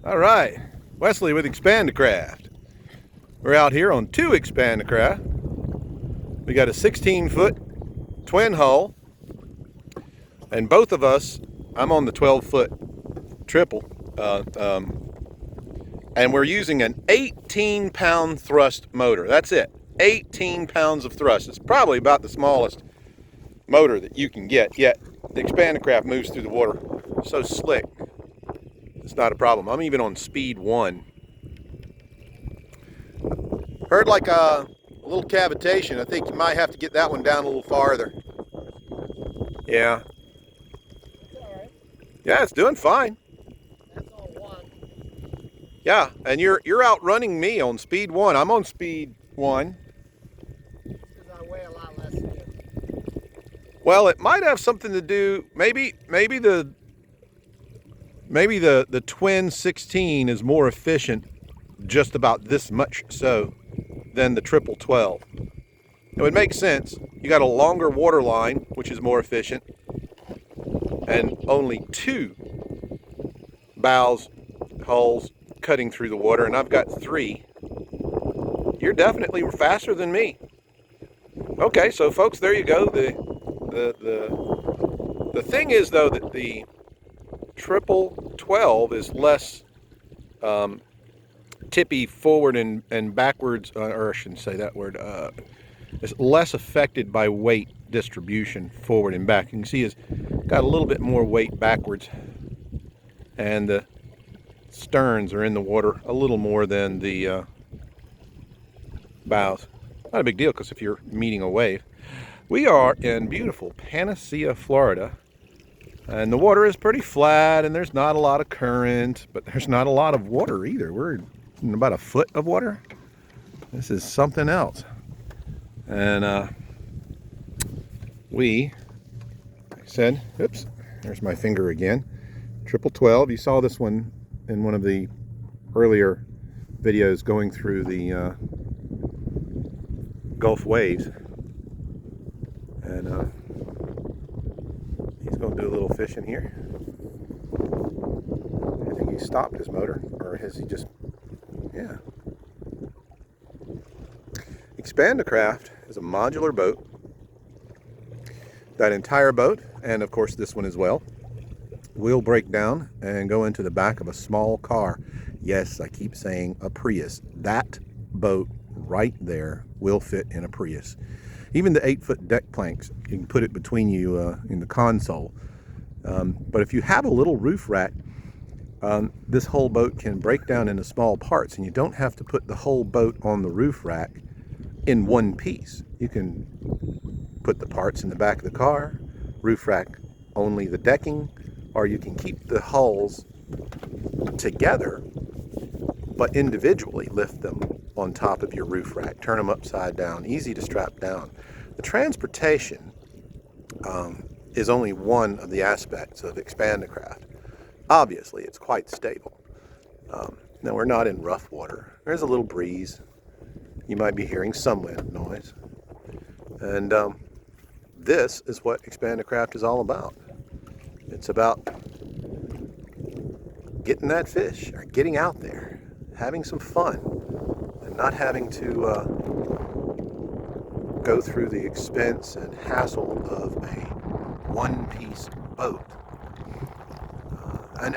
All right, Wesley with Expandacraft. We're out here on two Expandacraft. We got a 16-foot twin hull, and both of us, I'm on the 12-foot triple, and we're using an 18-pound thrust motor. That's it, 18 pounds of thrust. It's probably about the smallest motor that you can get, yet the Expandacraft moves through the water so slick. It's not a problem. I'm even on speed 1. Heard like a little cavitation. I think you might have to get that one down a little farther. Yeah. Yeah, it's doing fine. That's all one. Yeah, and you're outrunning me on speed 1. I'm on speed 1. Because I weigh a lot less than you. Well, it might have something to do. Maybe the twin 16 is more efficient, just about this much so, than the triple 12. It would make sense. You got a longer water line, which is more efficient, and only 2 bows, hulls cutting through the water, and I've got 3. You're definitely faster than me. Okay, so folks, there you go. The thing is, though, that the triple 12 is less tippy forward and backwards, or I shouldn't say that word. It's less affected by weight distribution forward and back. You can see it's got a little bit more weight backwards, and the sterns are in the water a little more than the bows. Not a big deal, because if you're meeting a wave. We are in beautiful Panacea, Florida, and the water is pretty flat, and there's not a lot of current, but there's not a lot of water either. We're in about a foot of water. This is something else. And we, like I said, oops, there's my finger again. Triple 12. You saw this one in one of the earlier videos going through the Gulf waves. And he's going to do a little fishing here. I think he stopped his motor, or has he just, yeah. Expandacraft is a modular boat. That entire boat, and of course this one as well, will break down and go into the back of a small car. Yes, I keep saying a Prius. That boat right there will fit in a Prius. Even the 8-foot deck planks, you can put it between you in the console. But if you have a little roof rack, this whole boat can break down into small parts, and you don't have to put the whole boat on the roof rack in one piece. You can put the parts in the back of the car, roof rack only the decking, or you can keep the hulls together, but individually lift them on top of your roof rack, turn them upside down, easy to strap down. The transportation is only one of the aspects of Expandacraft. Obviously, it's quite stable. Now, we're not in rough water. There's a little breeze. You might be hearing some wind noise. And this is what Expandacraft is all about. It's about getting that fish, or getting out there, having some fun, and not having to go through the expense and hassle of a one-piece boat. And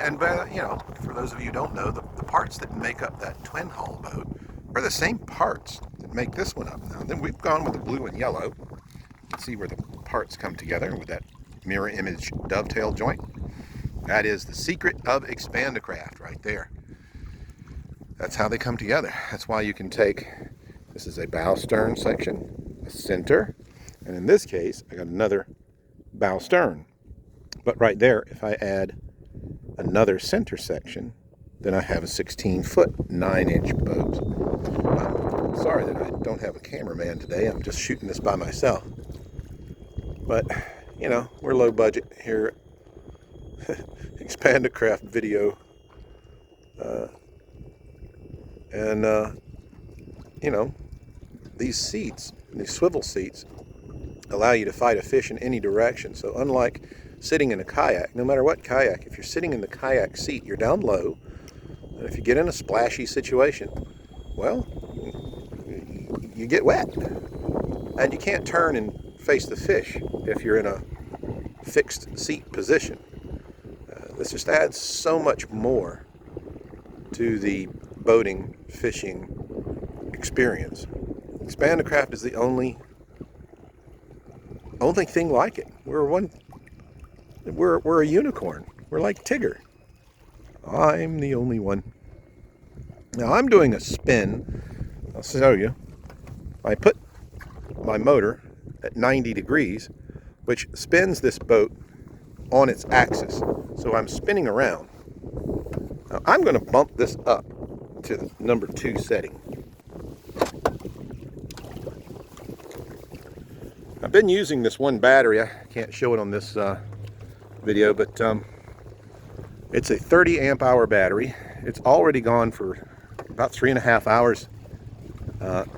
you know, for those of you who don't know, the parts that make up that twin hull boat are the same parts that make this one up. Now, then we've gone with the blue and yellow. You can see where the parts come together with that mirror image dovetail joint. That is the secret of Expandacraft right there. That's how they come together. That's why you can take, this is a bow stern section, a center, and in this case, I got another bow stern. But right there, if I add another center section, then I have a 16-foot, 9-inch boat. I'm sorry that I don't have a cameraman today. I'm just shooting this by myself. But, you know, we're low budget here at Expandacraft video. You know, these seats, these swivel seats, allow you to fight a fish in any direction. So unlike sitting in a kayak, no matter what kayak, if you're sitting in the kayak seat, you're down low, If you get in a splashy situation, well, you get wet. And you can't turn and face the fish if you're in a fixed seat position. This just adds so much more to the boating, fishing experience. Expandacraft is the only thing like it. We're a unicorn. We're like Tigger. I'm the only one. Now I'm doing a spin. I'll show you. I put my motor at 90 degrees, which spins this boat on its axis. So I'm spinning around. Now I'm going to bump this up to the number 2 setting. I've been using this one battery. I can't show it on this video, but it's a 30 amp hour battery. It's already gone for about 3.5 hours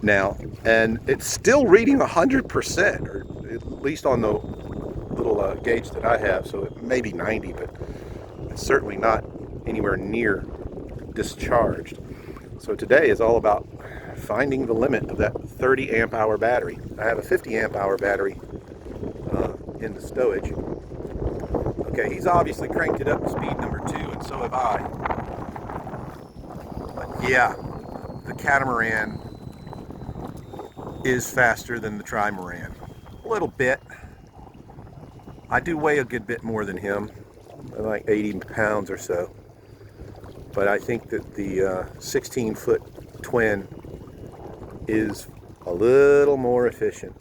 now, and it's still reading 100%, or at least on the little gauge that I have. So it may be 90, but it's certainly not anywhere near discharged. So today is all about finding the limit of that 30 amp hour battery. I have a 50 amp hour battery in the stowage. Okay, he's obviously cranked it up to speed number 2, and so have I. But yeah, the catamaran is faster than the trimaran. A little bit. I do weigh a good bit more than him, like 80 pounds or so. But I think that the 16-foot twin is a little more efficient,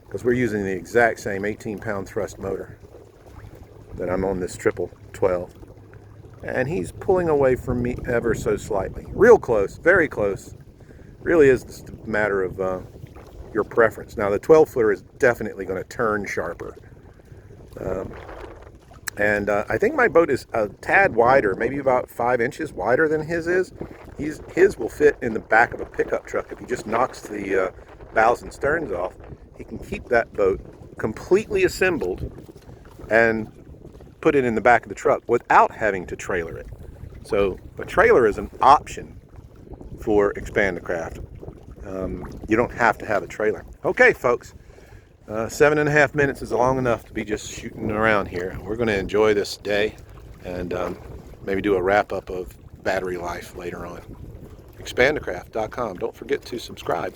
because we're using the exact same 18-pound thrust motor that I'm on this 12, and he's pulling away from me ever so slightly. Real close, very close. Really is just a matter of your preference. Now the 12-footer is definitely going to turn sharper. And I think my boat is a tad wider, maybe about 5 inches wider than his is. His will fit in the back of a pickup truck. If he just knocks the bows and sterns off, he can keep that boat completely assembled and put it in the back of the truck without having to trailer it. So a trailer is an option for Expandacraft. You don't have to have a trailer. Okay, folks. 7.5 minutes is long enough to be just shooting around here. We're going to enjoy this day and maybe do a wrap-up of battery life later on. Expandacraft.com. Don't forget to subscribe.